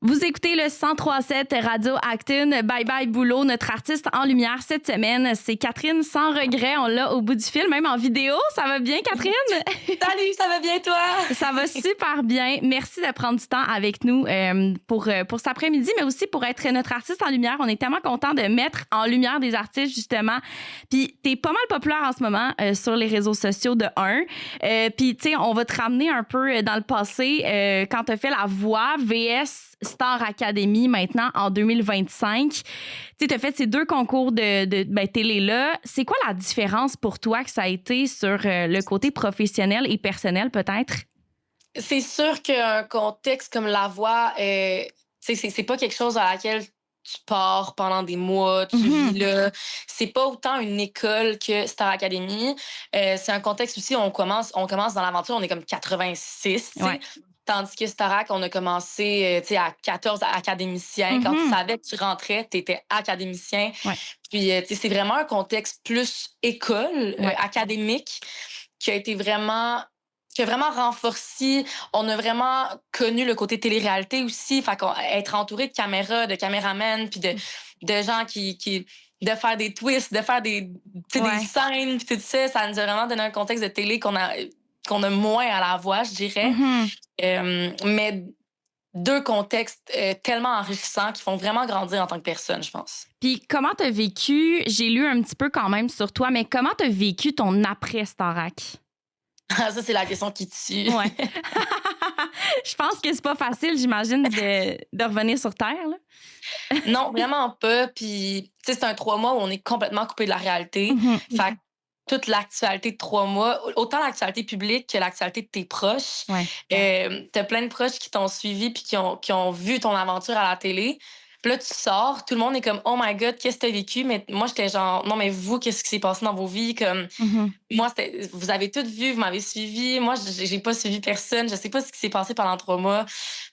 Vous écoutez le 103.7 Radio Acton. Bye bye boulot. Notre artiste en lumière cette semaine, c'est Catherine Sans Regret. On l'a au bout du fil, même en vidéo. Ça va bien, Catherine? Salut, ça va bien toi? Ça va super bien. Merci de prendre du temps avec nous pour cet après-midi, mais aussi pour être notre artiste en lumière. On est tellement content de mettre en lumière des artistes, justement. Puis t'es pas mal populaire en ce moment sur les réseaux sociaux de Puis, tu sais, on va te ramener un peu dans le passé quand t'as fait La Voix VS Star Academy maintenant en 2025. Tu sais, tu as fait ces deux concours de télé-là. C'est quoi la différence pour toi que ça a été sur le côté professionnel et personnel, peut-être? C'est sûr qu'un contexte comme La Voix, c'est pas quelque chose à laquelle tu pars pendant des mois, tu vis là. C'est pas autant une école que Star Academy. C'est un contexte aussi où on commence dans l'aventure, on est comme 86, tu sais. Ouais. Tandis que Starac, on a commencé à 14 académiciens. Quand tu savais que tu rentrais, tu étais académicien. Ouais. Puis c'est vraiment un contexte plus école, académique, qui a vraiment renforcé. On a vraiment connu le côté télé-réalité aussi. Fait être entouré de caméras, de caméramans, puis de gens qui de faire des twists, de faire des scènes, puis tout ça, ça nous a vraiment donné un contexte de télé qu'on a moins à La Voix, je dirais. Mais deux contextes tellement enrichissants qui font vraiment grandir en tant que personne, je pense. Puis comment t'as vécu, j'ai lu un petit peu quand même sur toi, mais comment t'as vécu ton après-Starac? Ça, c'est la question qui tue. Ouais. Je pense que c'est pas facile, j'imagine, de revenir sur Terre, là. Non, vraiment pas. Puis, tu sais, c'est un 3 mois où on est complètement coupé de la réalité. Fait que toute l'actualité de 3 mois, autant l'actualité publique que l'actualité de tes proches. T'as plein de proches qui t'ont suivi puis qui ont vu ton aventure à la télé. Puis là, tu sors, tout le monde est comme « Oh my God, qu'est-ce que t'as vécu? » Mais moi, j'étais genre « Non, mais vous, qu'est-ce qui s'est passé dans vos vies? » Comme moi, vous avez tout vu, vous m'avez suivi. Moi, j'ai pas suivi personne. Je sais pas ce qui s'est passé pendant 3 mois.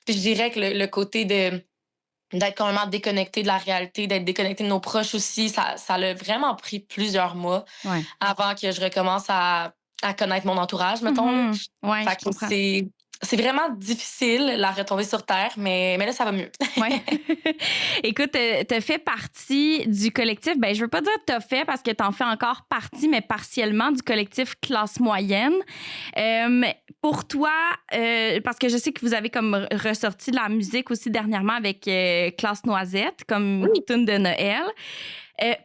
Puis je dirais que le côté d'être complètement déconnecté de la réalité, d'être déconnecté de nos proches aussi, ça l'a vraiment pris plusieurs mois avant que je recommence à connaître mon entourage, mettons. Ouais, Fait je que comprends. c'est vraiment difficile, la retomber sur Terre, mais là, ça va mieux. Ouais. Écoute, t'as fait partie du collectif, je veux pas dire t'as fait parce que t'en fais encore partie, mais partiellement du collectif Classe Moyenne. Pour toi, parce que je sais que vous avez comme ressorti de la musique aussi dernièrement avec Classe Noisette, comme tune de Noël.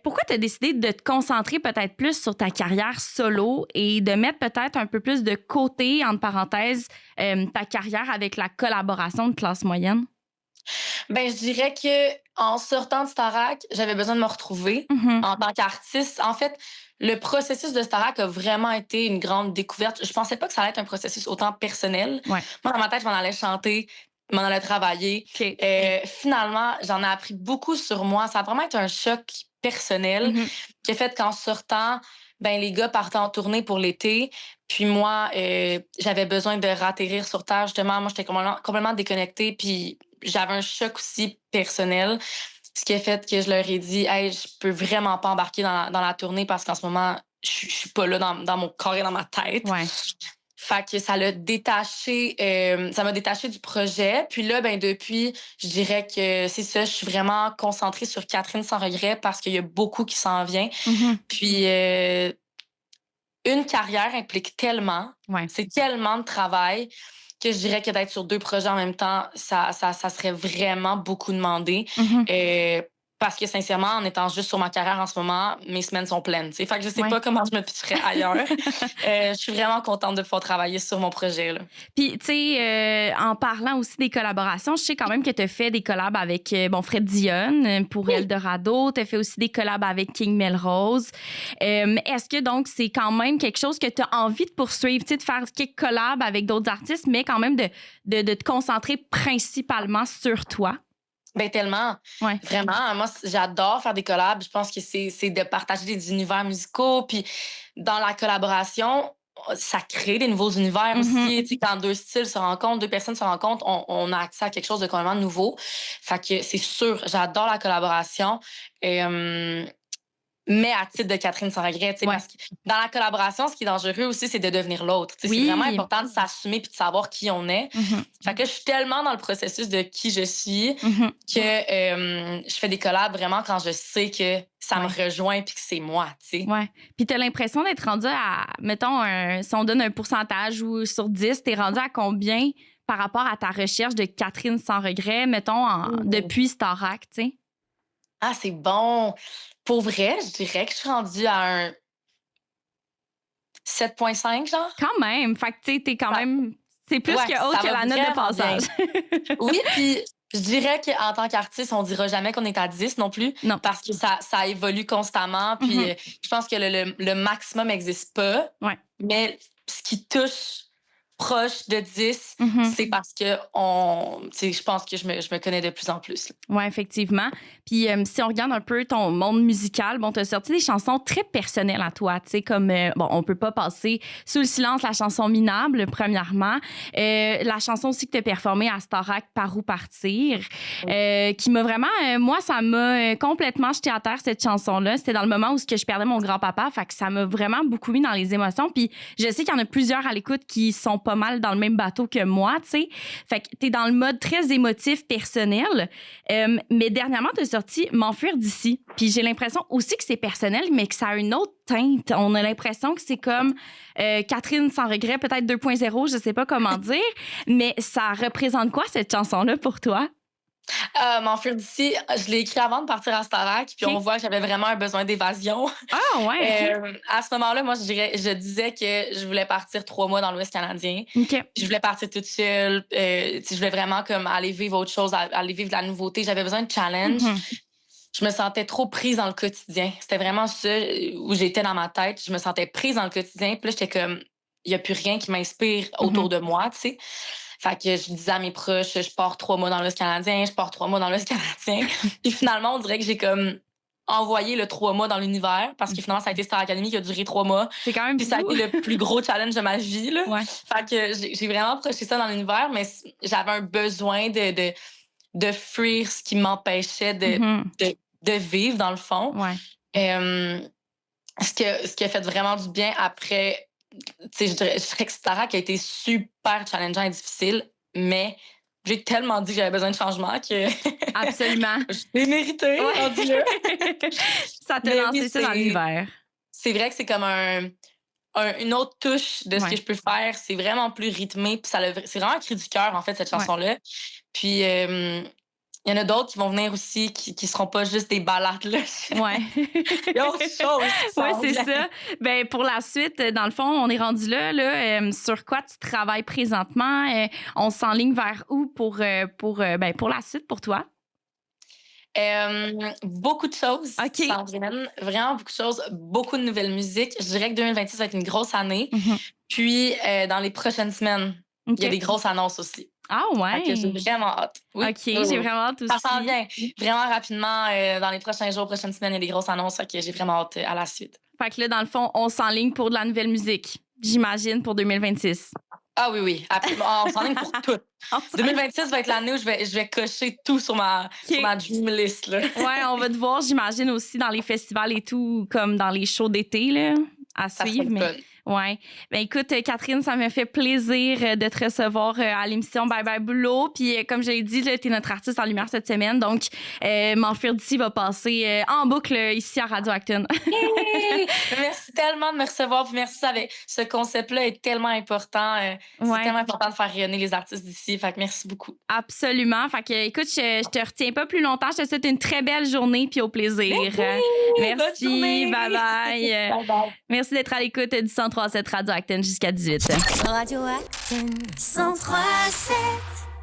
Pourquoi tu as décidé de te concentrer peut-être plus sur ta carrière solo et de mettre peut-être un peu plus de côté, entre parenthèses, ta carrière avec la collaboration de Classe Moyenne? Je dirais que en sortant de Starac, j'avais besoin de me retrouver en tant qu'artiste. En fait, le processus de Starac a vraiment été une grande découverte. Je pensais pas que ça allait être un processus autant personnel. Ouais. Moi, dans ma tête, je m'en allais chanter, je m'en allais travailler. Finalement, j'en ai appris beaucoup sur moi. Ça a vraiment été un choc personnel qui a fait qu'en sortant, les gars partaient en tournée pour l'été. Puis moi, j'avais besoin de ratterrir sur Terre, justement. Moi, j'étais complètement déconnectée. Puis j'avais un choc aussi personnel, ce qui a fait que je leur ai dit « Hey, je peux vraiment pas embarquer dans la tournée parce qu'en ce moment, je suis pas là dans mon corps et dans ma tête. » Fait que ça m'a détaché du projet. Puis là, depuis, je dirais que c'est ça, je suis vraiment concentrée sur Catherine Sans Regret parce qu'il y a beaucoup qui s'en vient. Puis une carrière implique tellement, c'est tellement de travail que je dirais que d'être sur 2 projets en même temps, ça serait vraiment beaucoup demandé. Parce que sincèrement, en étant juste sur ma carrière en ce moment, mes semaines sont pleines. T'sais. Fait que je sais pas comment je me pitcherais ailleurs. Je suis vraiment contente de pouvoir travailler sur mon projet. Là. Puis, tu sais, en parlant aussi des collaborations, je sais quand même que tu as fait des collabs avec Fred Dionne pour Eldorado. Tu as fait aussi des collabs avec King Melrose. Est-ce que donc c'est quand même quelque chose que tu as envie de poursuivre, tu sais, de faire quelques collabs avec d'autres artistes, mais quand même de te concentrer principalement sur toi? Tellement. Vraiment. Moi, j'adore faire des collabs. Je pense que c'est de partager des univers musicaux. Puis dans la collaboration, ça crée des nouveaux univers aussi. Tu sais, quand 2 styles se rencontrent, 2 personnes se rencontrent, on a accès à quelque chose de complètement nouveau. Fait que c'est sûr, j'adore la collaboration. mais à titre de Catherine sans regret, tu sais, parce que dans la collaboration, ce qui est dangereux aussi, c'est de devenir l'autre. C'est vraiment important de s'assumer puis de savoir qui on est. Fait que je suis tellement dans le processus de qui je suis que je fais des collabs vraiment quand je sais que ça me rejoint puis que c'est moi, tu sais. Ouais. Puis t'as l'impression d'être rendu à, mettons, si on donne un pourcentage ou sur 10, t'es rendu à combien par rapport à ta recherche de Catherine sans regret, mettons, depuis Starac, tu sais? Ah, c'est bon. Pour vrai, je dirais que je suis rendue à un 7,5, genre. Quand même. Fait que, tu sais, t'es quand même... C'est plus que haut que la note de passage. Oui, puis je dirais qu'en tant qu'artiste, on dira jamais qu'on est à 10 non plus. Non. Parce que ça évolue constamment. Puis je pense que le maximum n'existe pas. Ouais. Mais ce qui touche proche de 10, c'est parce que je pense que je me connais de plus en plus. Oui, effectivement. Puis si on regarde un peu ton monde musical, bon, tu as sorti des chansons très personnelles à toi, tu sais, comme, bon, on peut pas passer sous le silence la chanson Minable, premièrement. La chanson aussi que tu as performée à Starac, Par où partir, qui m'a vraiment, moi, ça m'a complètement jeté à terre, cette chanson-là. C'était dans le moment où je perdais mon grand-papa, fait que ça m'a vraiment beaucoup mis dans les émotions. Puis je sais qu'il y en a plusieurs à l'écoute qui sont pas mal dans le même bateau que moi, tu sais. Fait que t'es dans le mode très émotif, personnel. Mais dernièrement, t'as sorti M'enfuir d'ici. Puis j'ai l'impression aussi que c'est personnel, mais que ça a une autre teinte. On a l'impression que c'est comme Catherine sans regret, peut-être 2.0, je sais pas comment dire. Mais ça représente quoi, cette chanson-là, pour toi? M'enfuir d'ici, je l'ai écrit avant de partir à Starac, puis on voit que j'avais vraiment un besoin d'évasion. Ah ouais. À ce moment-là, moi, je disais que je voulais partir 3 mois dans l'Ouest canadien. Je voulais partir toute seule. Je voulais vraiment comme aller vivre autre chose, aller vivre de la nouveauté. J'avais besoin de challenge. Je me sentais trop prise dans le quotidien. C'était vraiment ça où j'étais dans ma tête. Je me sentais prise dans le quotidien. Puis là, j'étais comme, il n'y a plus rien qui m'inspire autour de moi, tu sais. Fait que je disais à mes proches, je pars 3 mois dans l'Ouest canadien, je pars 3 mois dans l'Ouest canadien. Puis finalement, on dirait que j'ai comme envoyé le 3 mois dans l'univers parce que finalement, ça a été Star Academy qui a duré 3 mois. C'est quand même Puis ça a été le plus gros challenge de ma vie, là. Fait que j'ai vraiment projeté ça dans l'univers, mais j'avais un besoin de fuir ce qui m'empêchait de vivre, dans le fond. Ce qui a fait vraiment du bien après... Je dirais que Starac a été super challengeant et difficile, mais j'ai tellement dit que j'avais besoin de changement que... Absolument. Je l'ai mérité, rendu-le. Ça t'a lancé ça dans l'univers. C'est vrai que c'est comme une autre touche de ce que je peux faire. C'est vraiment plus rythmé. Puis c'est vraiment un cri du cœur, en fait, cette chanson-là. Puis... il y en a d'autres qui vont venir aussi, qui seront pas juste des balades, là. Ouais. Il y a autre chose. Oui, c'est ça. Ben, pour la suite, dans le fond, on est rendu là. Sur quoi tu travailles présentement? On s'enligne vers où pour la suite pour toi? Beaucoup de choses. S'en viennent. Vraiment beaucoup de choses. Beaucoup de nouvelles musiques. Je dirais que 2026 va être une grosse année. Puis, dans les prochaines semaines, il y a des grosses annonces aussi. Ah ouais? J'ai vraiment hâte. Oui. OK, j'ai vraiment hâte aussi. Ça s'en vient. Vraiment rapidement, dans les prochains jours, prochaines semaines, il y a des grosses annonces. Fait que j'ai vraiment hâte à la suite. Fait que là, dans le fond, on s'enligne pour de la nouvelle musique, j'imagine, pour 2026. Ah oui. On s'enligne pour tout. 2026 va être l'année où je vais cocher tout sur ma dream list. Là. Ouais, on va te voir, j'imagine, aussi dans les festivals et tout, comme dans les shows d'été, là, à suivre. Ouais. Ben écoute, Catherine, ça m'a fait plaisir de te recevoir à l'émission Bye Bye Boulot. Puis comme je l'ai dit, tu es notre artiste en lumière cette semaine. Donc, M'enfuir d'ici va passer en boucle ici à Radio Acton. Merci tellement de me recevoir. Puis merci, ce concept-là est tellement important. C'est tellement important de faire rayonner les artistes d'ici. Fait que merci beaucoup. Absolument. Fait que écoute, je te retiens pas plus longtemps. Je te souhaite une très belle journée puis au plaisir. Merci. Bye bye. Bye bye. Merci d'être à l'écoute du 103.7 Radio Acton jusqu'à 18. Radio Acton 103.7.